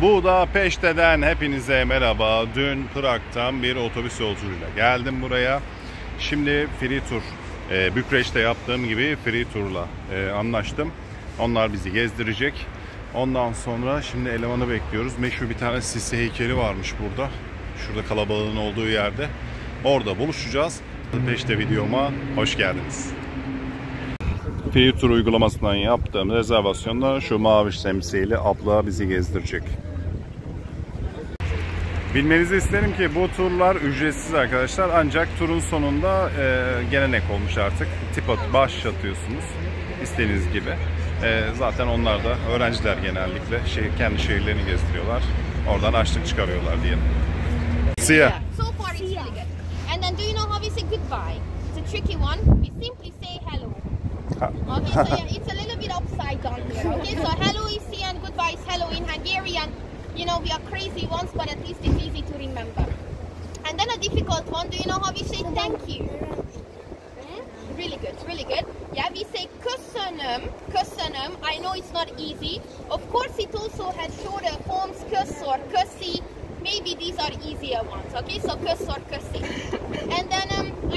Budapeşte'den hepinize merhaba. Dün Prag'dan bir otobüs yolculuğuyla geldim buraya. Şimdi free tour, Bükreş'te yaptığım gibi free tour'la anlaştım. Onlar bizi gezdirecek. Ondan sonra şimdi elemanı bekliyoruz. Meşhur bir tane Sisi heykeli varmış burada. Şurada kalabalığın olduğu yerde. Orada buluşacağız. Budapeşte videoma hoş geldiniz. Free tour uygulamasından yaptığım rezervasyonda şu mavi şemsiyeli abla bizi gezdirecek. Bilmenizi isterim ki bu turlar ücretsiz arkadaşlar, ancak turun sonunda gelenek olmuş artık. Tip baş atıyorsunuz istediğiniz gibi. Zaten onlar da öğrenciler genellikle kendi şehirlerini gezdiriyorlar. Oradan açlık çıkarıyorlar diyelim. See ya. So far it's really good. And then do you know how we say goodbye? It's a tricky one. We simply say hello. Okay, so yeah, it's a little bit upside down here. Okay, so hello is here and goodbye is hello in Hungarian. You know, we are crazy ones, but at least it's easy to remember. And then a difficult one, do you know how we say thank you? Really good, really good. Yeah, we say köszönöm, köszönöm. I know it's not easy. Of course, it also has shorter forms, kös or kösi. Maybe these are easier ones, okay? So kös or kösi. And then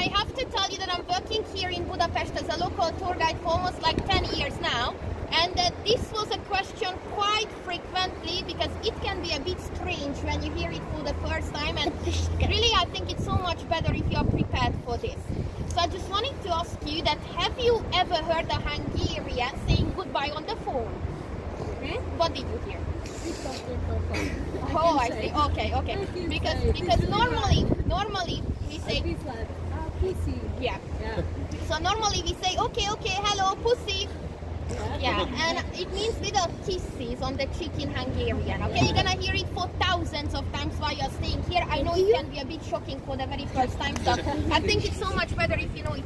I have to tell you that I'm working here in Budapest as a local tour guide for almost like 10 years now. And this was a question quite frequently because it can be a bit strange when you hear it for the first time. And really, I think it's so much better if you are prepared for this. So I just wanted to ask you that, have you ever heard a Hungarian saying goodbye on the phone? What did you hear? Oh, I see. Okay, okay. Because normally we say pussy. Yeah. So normally we say okay, hello, pussy. Yeah, and it means little kisses on the cheek in Hungarian. Okay, you're gonna hear it for thousands of times while you're staying here. I know it can be a bit shocking for the very first time, so I think it's so much better if you know it.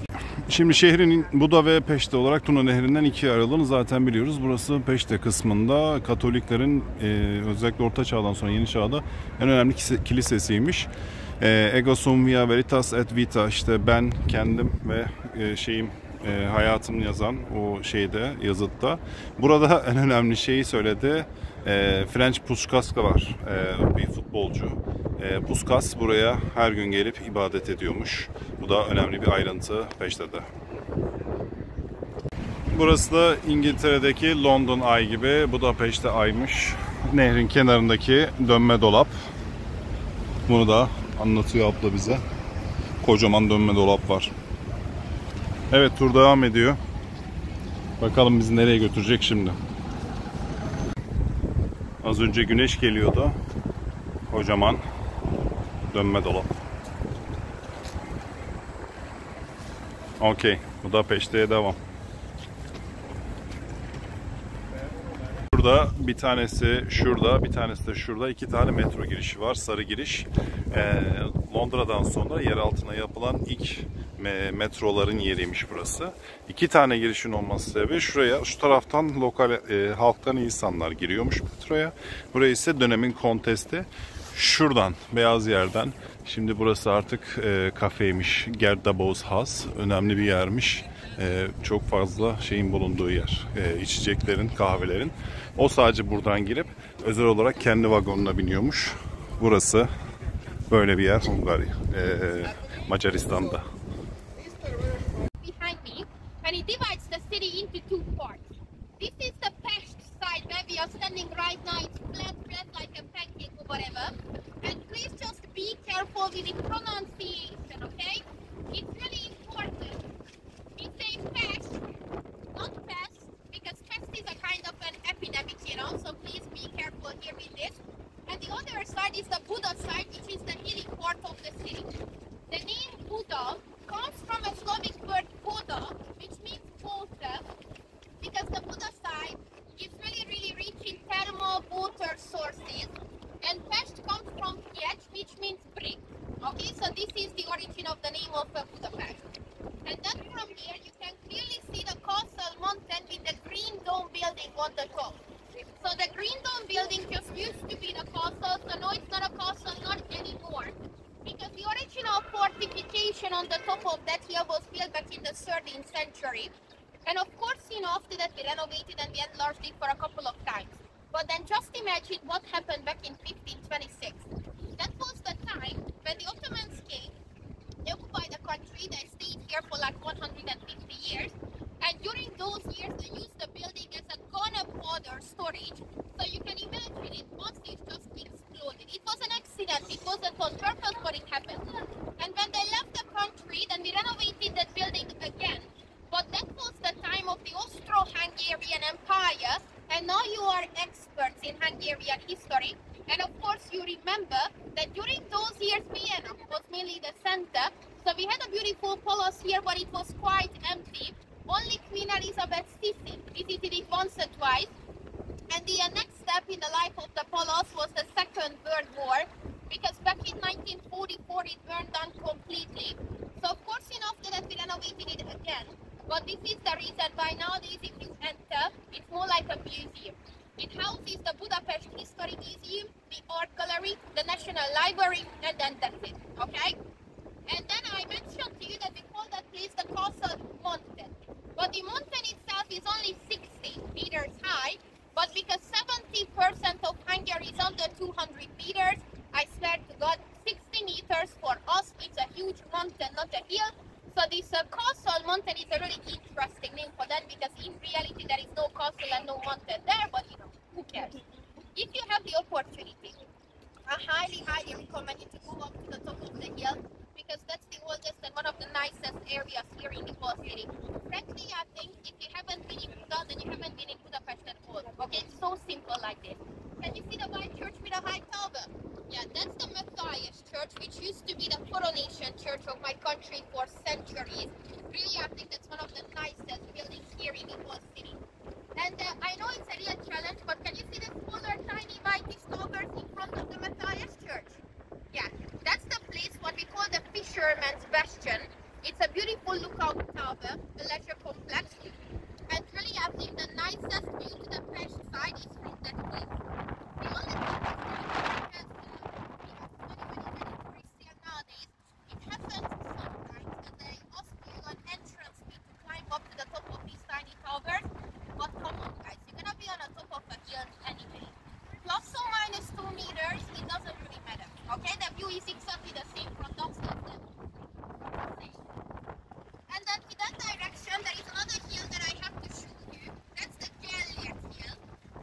Şimdi şehrin Buda ve Peşte olarak Tuna Nehri'nden ikiye ayrıldığını zaten biliyoruz. Burası Peşte kısmında Katoliklerin özellikle Orta Çağ'dan sonra Yeni Çağ'da en önemli kilisesiymiş. Ego sum via veritas et vita, işte ben kendim ve hayatım yazan o yazıtta. Burada en önemli şeyi söyledi. French Puskas var, bir futbolcu. Puskas buraya her gün gelip ibadet ediyormuş. Bu da önemli bir ayrıntı Peşte'de. Burası da İngiltere'deki London Eye gibi Budapeşte Ay'mış. Nehrin kenarındaki dönme dolap. Bunu da anlatıyor abla bize. Kocaman dönme dolap var. Evet, tur devam ediyor. Bakalım bizi nereye götürecek şimdi. Az önce güneş geliyordu. Kocaman dönme dolap. Okey. Budapeşte'ye devam. Burada bir tanesi şurada, bir tanesi de şurada. İki tane metro girişi var. Sarı giriş. Londra'dan sonra yer altına yapılan ilk metroların yeriymiş burası. İki tane girişin olması sebebi şu taraftan lokal halktan insanlar giriyormuş metroya. Burası ise dönemin kontesti. Şuradan, beyaz yerden. Şimdi burası artık kafeymiş. Gerdabos Has. Önemli bir yermiş. Çok fazla şeyin bulunduğu yer. İçeceklerin, kahvelerin. O sadece buradan girip özel olarak kendi vagonuna biniyormuş. Burası böyle bir yer Hungarya, Macaristan'da. And it divides the city into two parts. This is the Pest side where we are standing right now. It's flat like a pancake or whatever. And please just be careful with the pronunciation, okay? It's really important. We say Pest, not Pest, because Pest is a kind of an epidemic, you know, so please be careful here with this. And the other side is the Buda side, which is the hilly part of the city. The name Buda comes from a Slavic word voda, which means water, because the Buda side is really rich in thermal water sources, and Pest comes from piec, which means brick. Okay, so this is the origin of the name of Budapest. And then from here you can clearly see the castle mountain with the green dome building on the top. So the green dome building just used to be the castle, so no, it's not a castle, not anymore. Because the original fortification on the top of that hill was built back in the 13th century. And of course, you know, after that we renovated and we enlarged it for a couple of times. But then just imagine what happened back in 1526. That was the time when the Ottomans came, they occupied the country, they stayed here for like 150 years. And during those years, they used the building as a gunpowder storage. So you can imagine it, once it just exploded. It was an accident, it wasn't on purpose, but it happened. And when they left the country, then we renovated that building again. But that was the time of the Austro-Hungarian Empire, and now you are experts in Hungarian history. And of course you remember that during those years Vienna was mainly the center, so we had a beautiful palace here, but it was quite empty. Only Queen Elizabeth Sissi visited it once or twice, and the next step in the life of the palace was the Second World War, because back in 1944 it burned down completely. So of course, you know, after that we renovated it again. But this is the reason why nowadays if you enter, it's more like a museum. It houses the Budapest History Museum, the Art Gallery, the National Library, and then that's it, okay? And then I mentioned to you that we call that place the Castle Mountain. But the mountain itself is only 60 meters high, but because 70% of Hungary is under 200 meters, I swear to God, 60 meters for us, it's a huge mountain, not a hill. So this castle mountain is a really interesting name for that, because in reality there is no castle and no mountain there, but you know, who cares? If you have the opportunity, I highly recommend you to go up to the top of the hill, because that's the oldest and one of the nicest areas here in the whole city. Frankly, I think if you haven't been in Budapest, then you haven't been in Budapest at all. Okay, it's so simple like this. Can you see the white church with a high tower? Yeah, that's the Matthias Church, which used to be the coronation church of my country for centuries. Really, I think that's one of the nicest buildings here in the whole city. And I know it's a real challenge, but can you see the smaller, tiny, whitish towers in front of the Matthias Church? Yeah, that's the place what we call the Fisherman's Bastion. It's a beautiful lookout tower, a leisure complex. And really, I think the nicest view to the Pest side is from that place. The only thing is that Christian nowadays, it happens sometimes that they ask you an entrance fee to climb up to the top of these tiny towers. But come on guys, you're gonna be on the top of a hill anyway. Plus or minus 2 meters, it doesn't really matter. Okay, the view is exactly the same from downstairs level. And then in that direction, there is another hill that I have to show you. That's the Gellert Hill.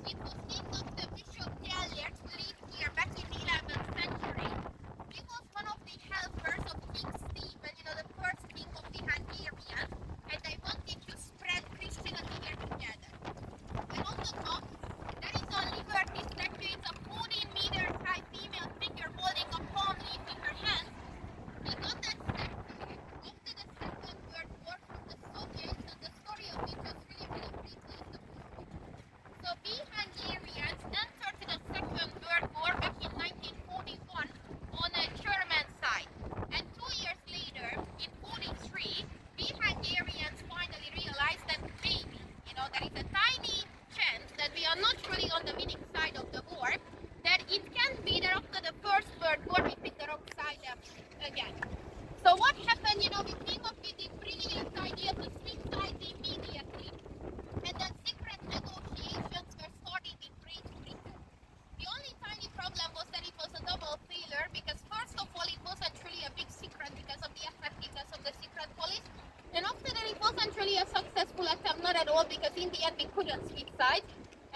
It was named after Bishop Gellert, who lived here back in the 11th century. He was one of the helpers of King Stephen, you know, the first king of the Hungarians, and they wanted to spread Christianity here together. And on the top, there is a Liberty statue. It's a 14 meters high female figure holding a palm leaf in her hand. We got that statue after the Second World War from the Soviets, and the story of it was really briefly is the following. So we Hungarians entered the Second World War back in 1941 on a German side. And 2 years later, in 43, we Hungarians finally realized that maybe, you know, there is a tiny chance that we are not really on the winning side of the war, that it can be that after the First World War we picked the wrong side again. So what happened, you know, we came up with the brilliant idea to switch sides immediately, and then secret negotiations were started in Great Britain. The only tiny problem was that it was a double failure, because first of all it wasn't really a big secret because of the effectiveness of the secret police, and after that it wasn't really a successful attempt, not at all, because in the end we couldn't switch sides.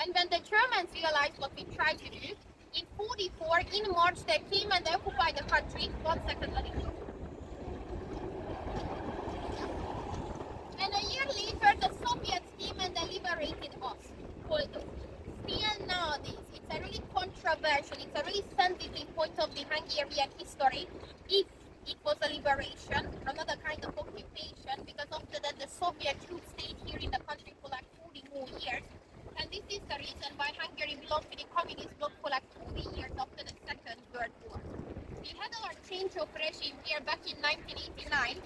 And when the Germans realized what we tried to do, in 44, in March, they came and they occupied the country. 1 second, let it go. And a year later, the Soviets came and they liberated us. Although, still nowadays, it's a really controversial, it's a really sensitive point of the Hungarian history. If it was a liberation, another kind of occupation, because after that the Soviet troops stayed here in the country for like 40 more years. And this is the reason why Hungary belonged to the communist bloc for like 40 years after the Second World War. We had our change of regime here back in 1989.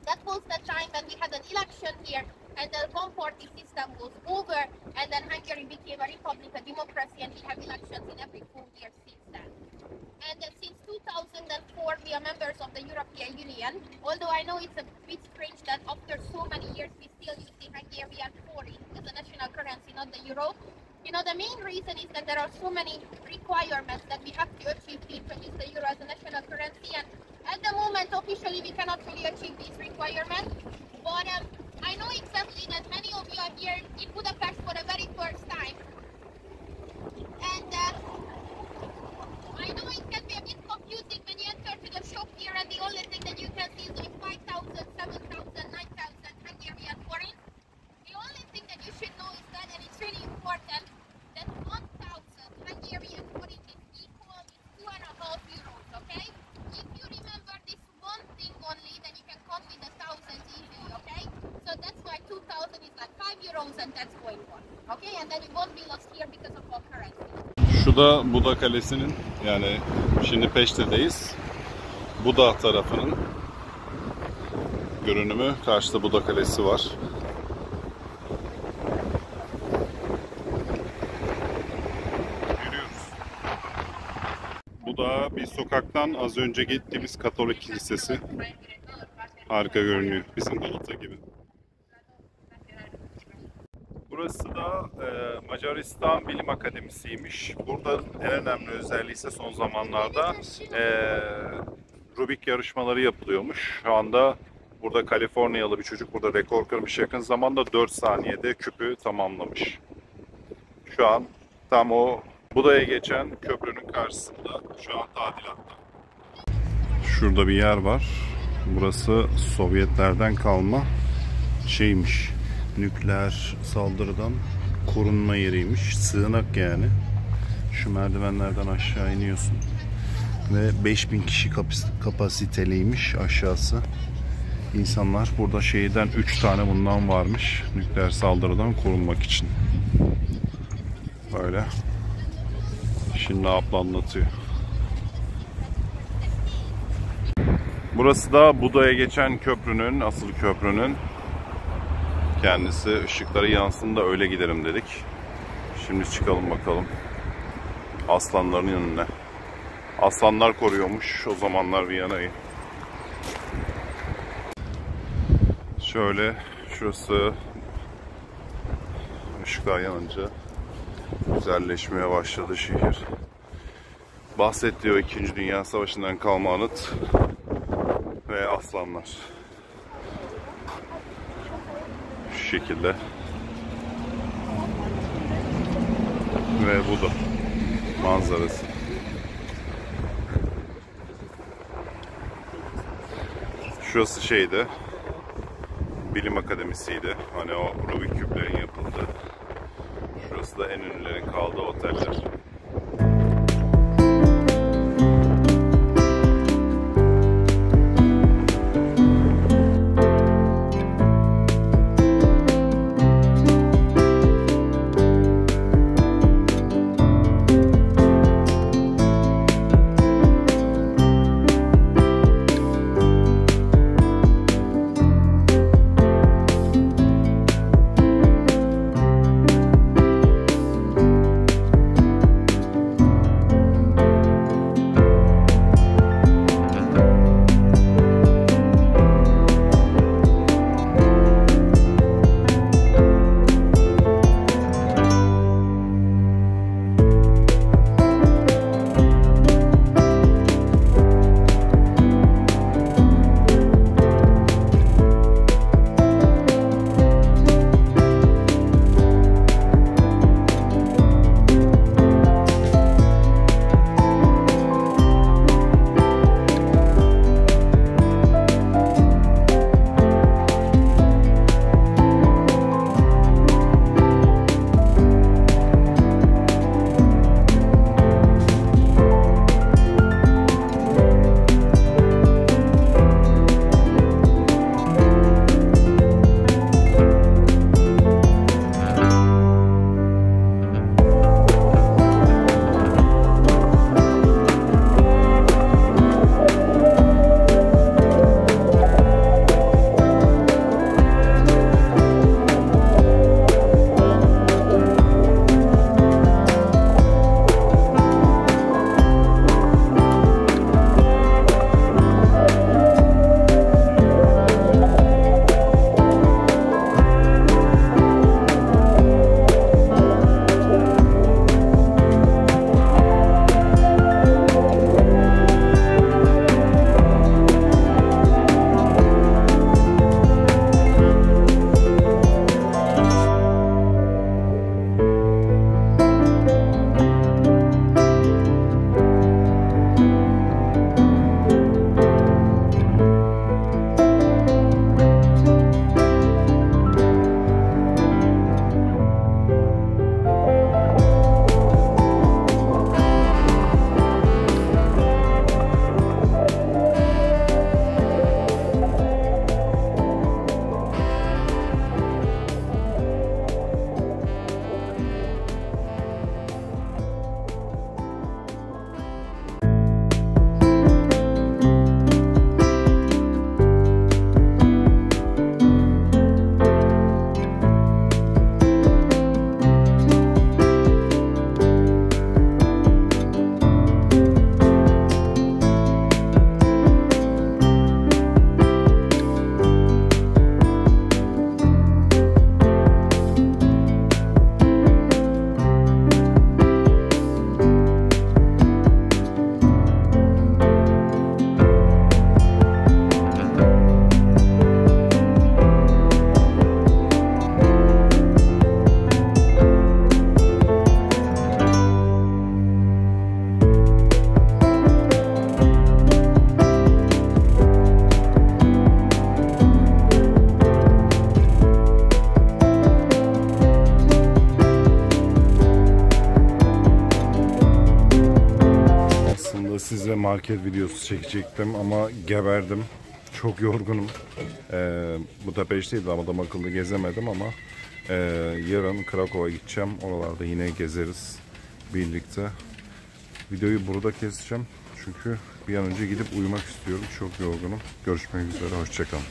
That was the time when we had an election here, and the one-party system was over, and then Hungary became a republic, a democracy, and we have elections in every 4 years since then. And since 2004, we are members of the European Union, although I know it's a bit strange that after so many years we still use the Hungarian forint as a national currency, not the euro. You know, the main reason is that there are so many requirements that we have to achieve to introduce the euro as a national currency, and at the moment officially we cannot really achieve these requirements. But I know exactly that many of you are here in Budapest for the very first time, and I know it can be a bit confusing when you enter to the shop here and the only thing that you can see is like 5,000, 7,000, 9,000 Hungarian forints. The only thing that you should know is that, and it's really important, that 1,000 Hungarian forint is equal to 2.5 euros, okay? If you remember this one thing only, then you can count with the thousands easily, okay? So that's why 2,000 is like 5 euros and that's going on, okay? And then you won't be lost here because of our currency. Şu da Buda Kalesi'nin, yani şimdi Peşte'deyiz. Buda tarafının görünümü. Karşıda Buda Kalesi var. Yürüyoruz. Bu da bir sokaktan az önce gittiğimiz Katolik Kilisesi. Harika görünüyor. Bizim Galata gibi. Burası da Macaristan Bilim Akademisi'ymiş. Burada en önemli özelliği ise son zamanlarda Rubik yarışmaları yapılıyormuş. Şu anda burada Kaliforniyalı bir çocuk burada rekor kırmış. Yakın zamanda 4 saniyede küpü tamamlamış. Şu an tam o Buda'ya geçen köprünün karşısında. Şu an tadilatta. Şurada bir yer var. Burası Sovyetlerden kalma şeymiş. Nükleer saldırıdan korunma yeriymiş. Sığınak yani. Şu merdivenlerden aşağı iniyorsun. Ve 5000 kişi kapasiteliymiş aşağısı. İnsanlar burada şehirden 3 tane bundan varmış. Nükleer saldırıdan korunmak için. Böyle. Şimdi abla anlatıyor. Burası da Buda'ya geçen köprünün, asıl köprünün kendisi. Işıkları yansın da öyle gidelim dedik. Şimdi çıkalım bakalım. Aslanların yanına. Aslanlar koruyormuş o zamanlar Viyana'yı. Şöyle şurası ışıklar yanınca güzelleşmeye başladı şehir. Bahsettiği o 2. Dünya Savaşı'ndan kalma anıt ve aslanlar. Şu şekilde. Ve bu da manzarası. Şurası şeydi, Bilim Akademisi'ydi. Hani o Rubik küplerin yapıldığı. Şurası da en ünlülerin kaldığı oteller. size market videosu çekecektim ama geberdim. Çok yorgunum. Budapeşte'deydi ama adam akıllı gezemedim ama yarın Krakow'a gideceğim. Oralarda yine gezeriz birlikte. Videoyu burada keseceğim. Çünkü bir an önce gidip uyumak istiyorum. Çok yorgunum. Görüşmek üzere. Hoşça kalın.